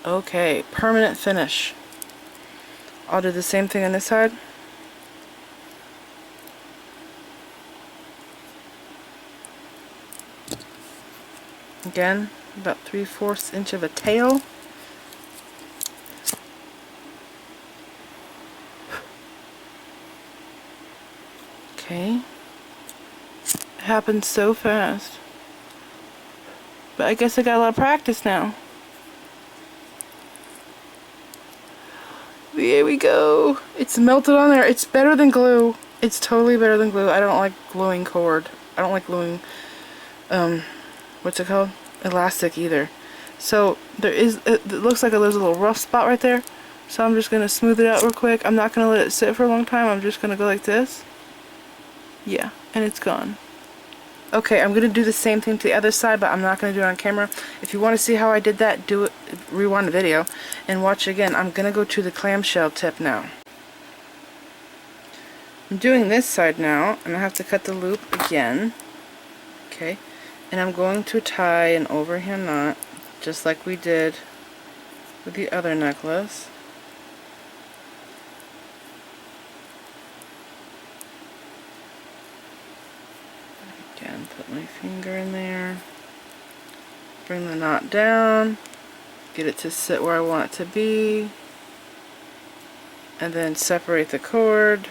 Okay, permanent finish. I'll do the same thing on this side. Again, about 3/4 inch of a tail. Okay. It happens so fast. But I guess I got a lot of practice now. There we go. It's melted on there. It's better than glue. It's totally better than glue. I don't like gluing cord. I don't like gluing, what's it called? Elastic either. So there is, it looks like there's a little rough spot right there. So I'm just going to smooth it out real quick. I'm not going to let it sit for a long time. I'm just going to go like this. Yeah, and it's gone. Okay, I'm going to do the same thing to the other side, but I'm not going to do it on camera. If you want to see how I did that, do it, rewind the video, and watch it again. I'm going to go to the clamshell tip now. I'm doing this side now, and I have to cut the loop again. Okay, and I'm going to tie an overhand knot, just like we did with the other necklace. Again, put my finger in there, bring the knot down, get it to sit where I want it to be, and then separate the cord,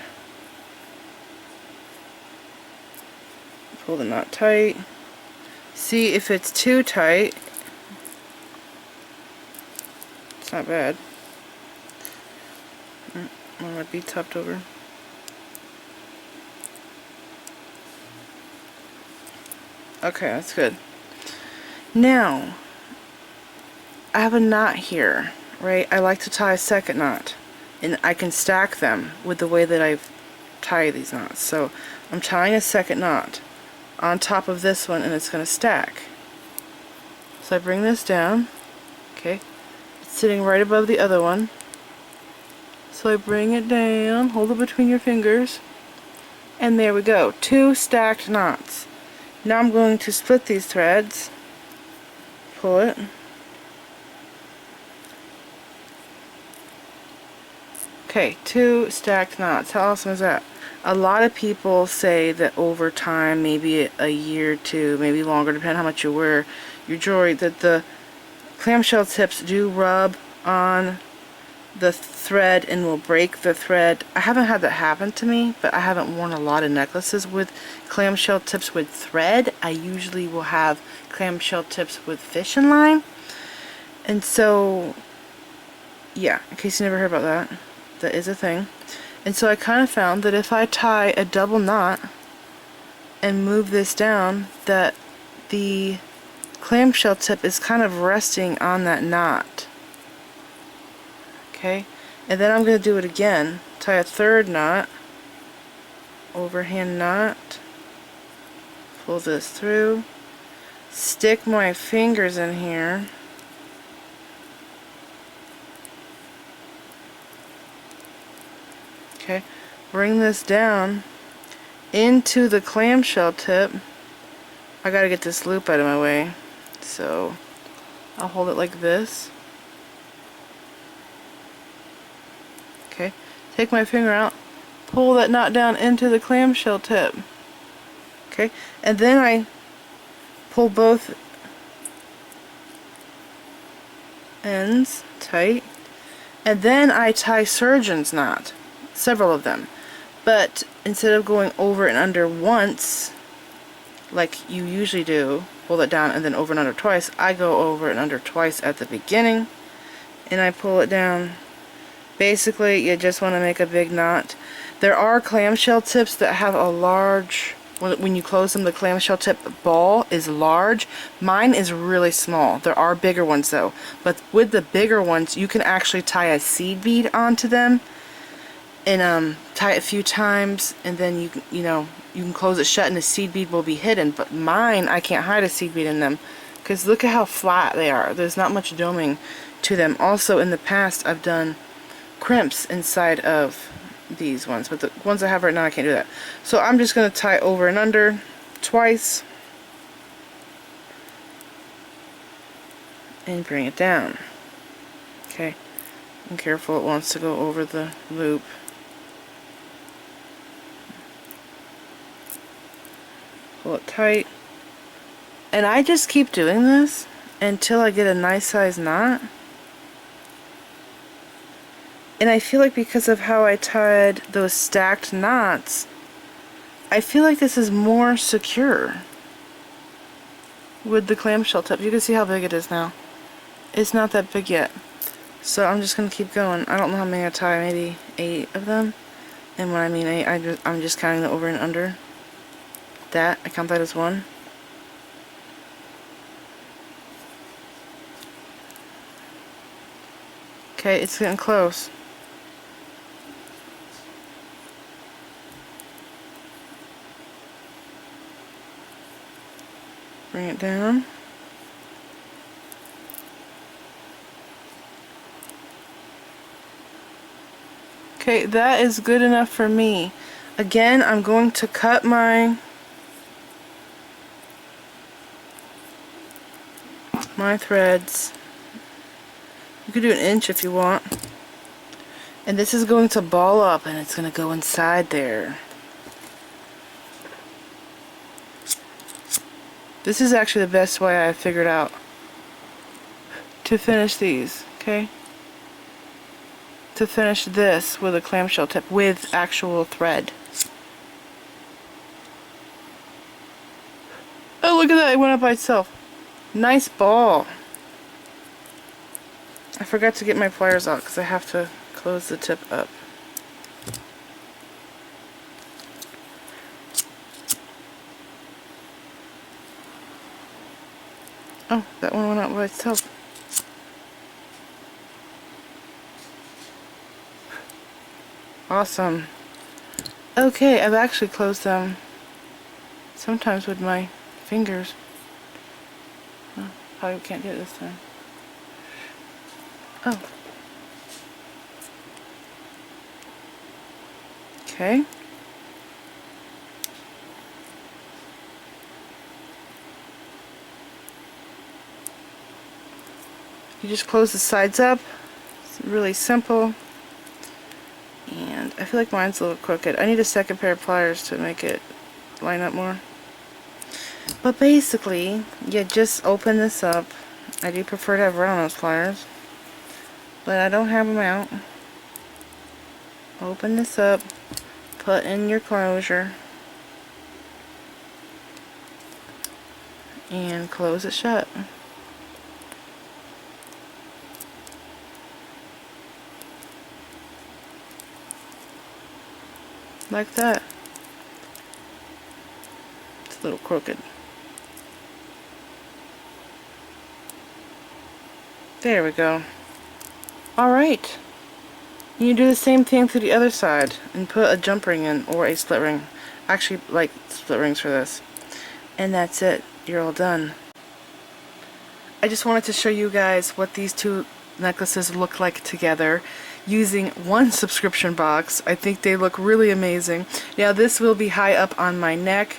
pull the knot tight, see if it's too tight. It's not bad. I might be tucked over. Okay, that's good. Now, I have a knot here, right? I like to tie a second knot, and I can stack them with the way that I tie these knots. So I'm tying a second knot on top of this one, and it's going to stack. So I bring this down, okay? It's sitting right above the other one. So I bring it down, hold it between your fingers, and there we go. 2 stacked knots. Now I'm going to split these threads, pull it, okay, 2 stacked knots. How awesome is that? A lot of people say that over time, maybe a year or 2, maybe longer, depending on how much you wear your jewelry, that the clamshell tips do rub on the thread and will break the thread. I haven't had that happen to me, but I haven't worn a lot of necklaces with clamshell tips with thread. I usually will have clamshell tips with fishing line. And so, yeah, in case you never heard about that, that is a thing. And so I kind of found that if I tie a double knot and move this down, that the clamshell tip is kind of resting on that knot. Okay, and then I'm going to do it again. Tie a third knot, overhand knot, pull this through, stick my fingers in here, okay, bring this down into the clamshell tip. I gotta get this loop out of my way, so I'll hold it like this. Okay, take my finger out, pull that knot down into the clamshell tip. Okay, and then I pull both ends tight, and then I tie surgeon's knot, several of them, but instead of going over and under once like you usually do, pull it down and then over and under twice, I go over and under twice at the beginning and I pull it down. Basically you just want to make a big knot. There are clamshell tips that have a large, when you close them, the clamshell tip ball is large. Mine is really small. There are bigger ones though, but with the bigger ones you can actually tie a seed bead onto them and tie it a few times, and then you can close it shut and the seed bead will be hidden. But mine, I can't hide a seed bead in them because look at how flat they are. There's not much doming to them. Also in the past I've done crimps inside of these ones, but the ones I have right now I can't do that. So I'm just going to tie over and under twice and bring it down. Okay, and careful, it wants to go over the loop. Pull it tight, and I just keep doing this until I get a nice size knot. And I feel like because of how I tied those stacked knots, I feel like this is more secure with the clamshell tip. You can see how big it is now. It's not that big yet. So I'm just going to keep going. I don't know how many I tie, maybe 8 of them. And when I mean 8, I'm just counting the over and under. That, I count that as 1. Okay, it's getting close. Bring it down. Okay, that is good enough for me. Again, I'm going to cut my threads. You could do an inch if you want. And this is going to ball up and it's going to go inside there. This is actually the best way I figured out to finish these, okay? To finish this with a clamshell tip with actual thread. Oh, look at that, it went up by itself. Nice ball. I forgot to get my pliers out because I have to close the tip up. Oh, that one went out by itself. Awesome. Okay, I've actually closed them sometimes with my fingers. Oh, probably can't do it this time. Oh. Okay. You just close the sides up. It's really simple. And I feel like mine's a little crooked. I need a second pair of pliers to make it line up more. But basically, you just open this up. I do prefer to have round nose pliers, but I don't have them out. Open this up, put in your closure, and close it shut. Like that. It's a little crooked. There we go. Alright. You do the same thing to the other side and put a jump ring in or a split ring. Actually, like split rings for this. And that's it. You're all done. I just wanted to show you guys what these two necklaces look like together using one subscription box. I think they look really amazing. Now this will be high up on my neck,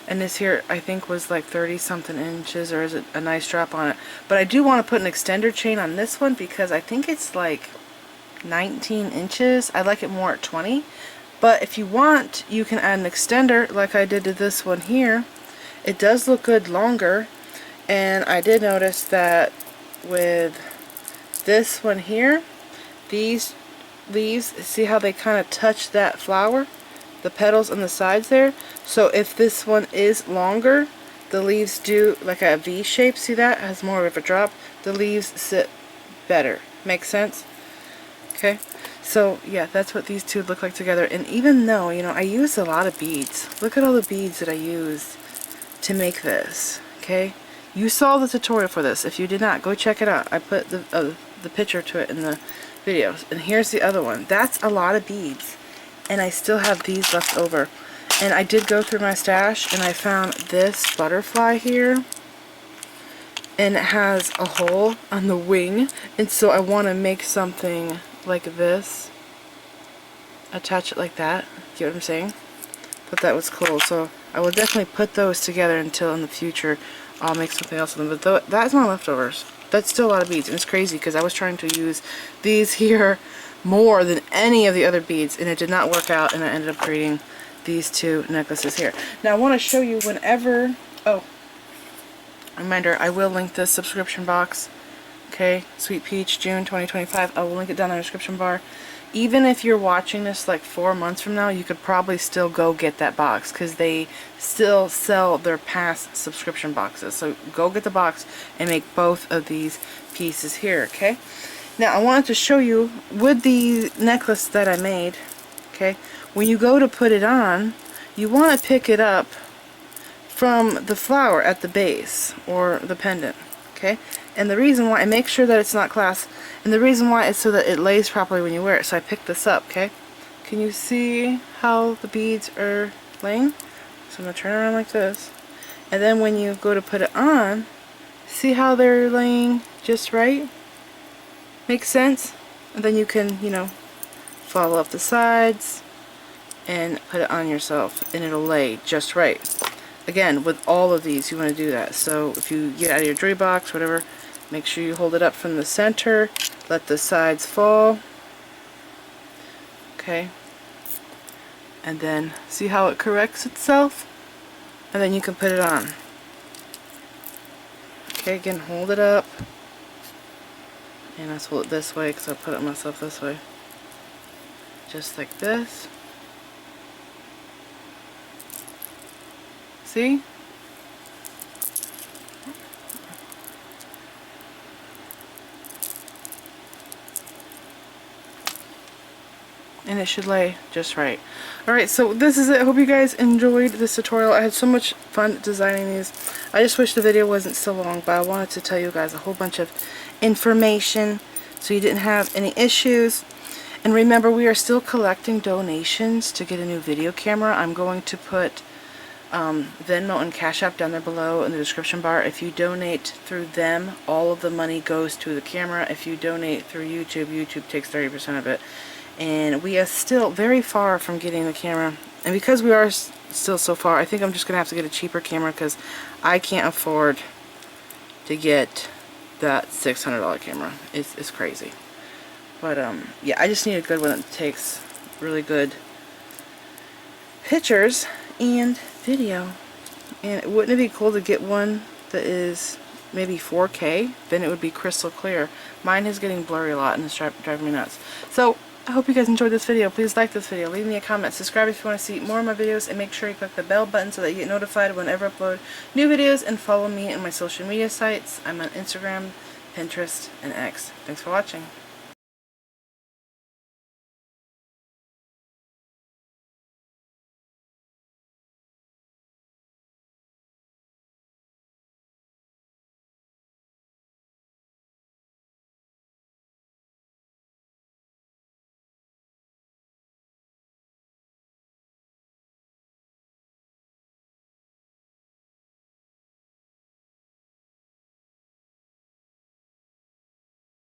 and this here I think was like 30 something inches, or is it a nice drop on it. But I do want to put an extender chain on this one because I think it's like 19 inches. I like it more at 20. But if you want, you can add an extender like I did to this one here. It does look good longer. And I did notice that with this one here, these leaves, see how they kind of touch that flower? The petals on the sides there. So if this one is longer, the leaves do like a V shape. See that? It has more of a drop. The leaves sit better. Makes sense? Okay. So yeah, that's what these two look like together. And even though, you know, I used a lot of beads. Look at all the beads that I used to make this. Okay. You saw the tutorial for this. If you did not, go check it out. I put the picture to it in the videos. And here's the other one. That's a lot of beads. And I still have these left over. And I did go through my stash and I found this butterfly here. And it has a hole on the wing. And so I want to make something like this. Attach it like that. Get what I'm saying? Thought that was cool. So I will definitely put those together until in the future I'll make something else with them. But that's my leftovers. That's still a lot of beads. And it's crazy because I was trying to use these here more than any of the other beads. And it did not work out. And I ended up creating these two necklaces here. Now I want to show you whenever... Oh, reminder, I will link this subscription box. Okay, Sweet Peach, June 2025. I will link it down in the description bar. Even if you're watching this like 4 months from now, you could probably still go get that box because they still sell their past subscription boxes. So go get the box and make both of these pieces here, okay? Now I wanted to show you with the necklace that I made, okay, when you go to put it on, you want to pick it up from the flower at the base or the pendant, okay? And the reason why, and make sure that it's not clasp, and the reason why is so that it lays properly when you wear it. So I picked this up, okay? Can you see how the beads are laying? So I'm going to turn around like this. And then when you go to put it on, see how they're laying just right? Makes sense? And then you can, you know, follow up the sides and put it on yourself and it'll lay just right. Again, with all of these you want to do that. So if you get out of your jewelry box, whatever, make sure you hold it up from the center, let the sides fall, okay, and then see how it corrects itself, and then you can put it on. Okay, again, hold it up, and let's hold it this way because I put it myself this way, just like this. See? And it should lay just right. Alright, so this is it. I hope you guys enjoyed this tutorial. I had so much fun designing these. I just wish the video wasn't so long, but I wanted to tell you guys a whole bunch of information so you didn't have any issues. And remember, we are still collecting donations to get a new video camera. I'm going to put Venmo and Cash App down there below in the description bar. If you donate through them, all of the money goes to the camera. If you donate through YouTube, YouTube takes 30% of it. And we are still very far from getting the camera. And because we are still so far, I think I'm just going to have to get a cheaper camera because I can't afford to get that $600 camera. It's crazy. But yeah, I just need a good one that takes really good pictures and video. And wouldn't it be cool to get one that is maybe 4K? Then it would be crystal clear. Mine is getting blurry a lot and it's driving me nuts. So I hope you guys enjoyed this video. Please like this video, leave me a comment, subscribe if you want to see more of my videos, and make sure you click the bell button so that you get notified whenever I upload new videos, and follow me on my social media sites. I'm on Instagram, Pinterest, and X. Thanks for watching.